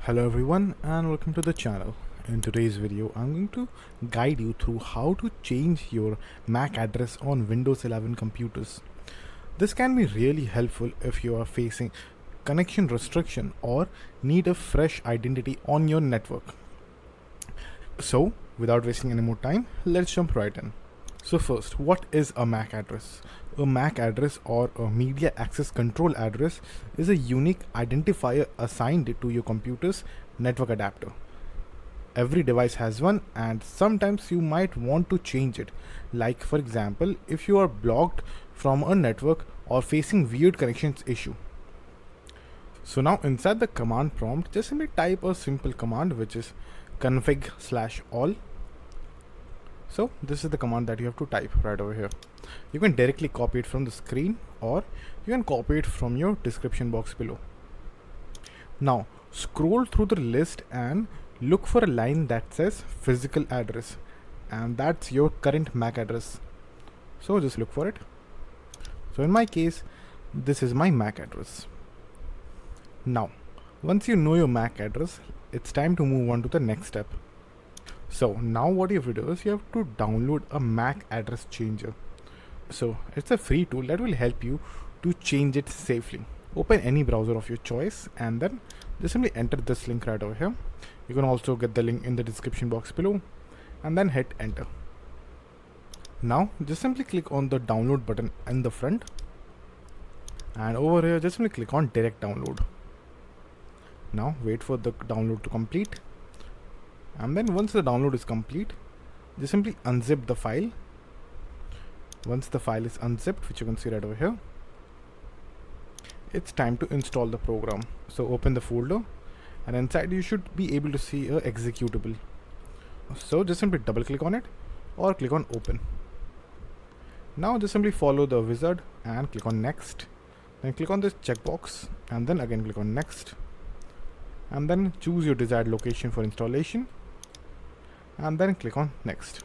Hello everyone and welcome to the channel. In today's video I'm going to guide you through how to change your MAC address on Windows 11 computers. This can be really helpful if you are facing connection restriction or need a fresh identity on your network. So without wasting any more time, let's jump right in. So first, what is a MAC address? A MAC address or a media access control address is a unique identifier assigned to your computer's network adapter. Every device has one, and sometimes you might want to change it. Like for example, if you are blocked from a network or facing weird connections issue. So now inside the command prompt, just simply type a simple command which is config/all. So this is the command that you have to type right over here. You can directly copy it from the screen or you can copy it from your description box below. Now scroll through the list and look for a line that says physical address, and that's your current MAC address. So just look for it. So in my case, this is my MAC address. Now once you know your MAC address, it's time to move on to the next step. So now what you have to do is you have to download a MAC address changer. So it's a free tool that will help you to change it safely. Open any browser of your choice and then just simply enter this link right over here. You can also get the link in the description box below and then hit enter. Now just simply click on the download button in the front, and over here just simply click on direct download. Now wait for the download to complete. And then once the download is complete, just simply unzip the file. Once the file is unzipped, which you can see right over here, it's time to install the program. So open the folder and inside you should be able to see a executable. So just simply double click on it or click on open. Now just simply follow the wizard and click on next. Then click on this checkbox and then again click on next. And then choose your desired location for installation. And then click on next.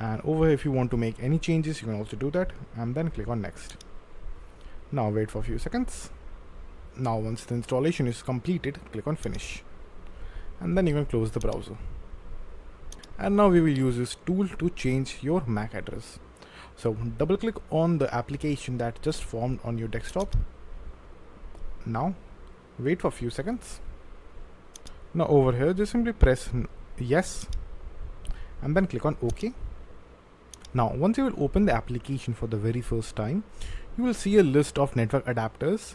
And over here, if you want to make any changes, you can also do that and then click on next. Now wait for a few seconds. Now once the installation is completed, click on finish and then you can close the browser. And now we will use this tool to change your MAC address. So double click on the application that just formed on your desktop. Now wait for a few seconds. Now over here just simply press yes and then click on OK. Now once you will open the application for the very first time, you will see a list of network adapters,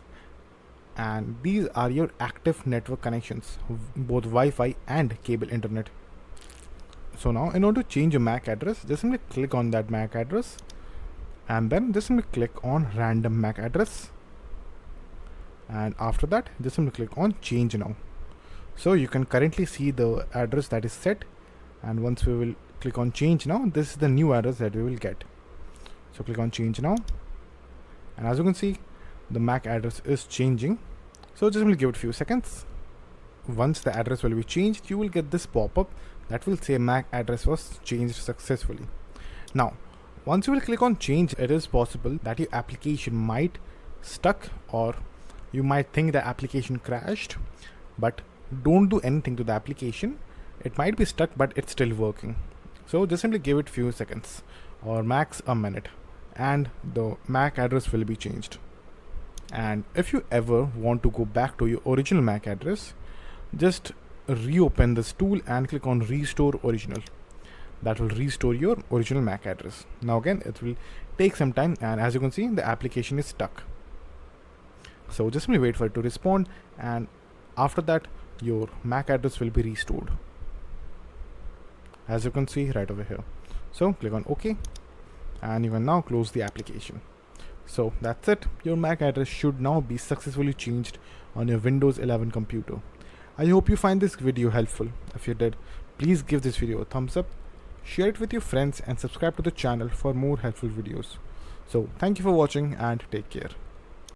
and these are your active network connections, both Wi-Fi and cable internet. So now in order to change your MAC address, just simply click on that MAC address and then just simply click on random MAC address, and after that just simply click on change now. So you can currently see the address that is set, and once we will click on change now, this is the new address that we will get. So click on change now, and as you can see, the MAC address is changing. So just simply give it a few seconds. Once the address will be changed, you will get this pop-up that will say MAC address was changed successfully. Now once you will click on change, it is possible that your application might stuck or you might think the application crashed, but don't do anything to the application. It might be stuck, but it's still working. So just simply give it few seconds or max a minute and the MAC address will be changed. And if you ever want to go back to your original MAC address, just reopen this tool and click on restore original. That will restore your original MAC address. Now again, it will take some time, and as you can see, the application is stuck. So just simply wait for it to respond, and after that your MAC address will be restored, as you can see right over here. So click on OK and you can now close the application. So that's it. Your MAC address should now be successfully changed on your Windows 11 computer. I hope you find this video helpful. If you did, please give this video a thumbs up, share it with your friends and subscribe to the channel for more helpful videos. So thank you for watching and take care.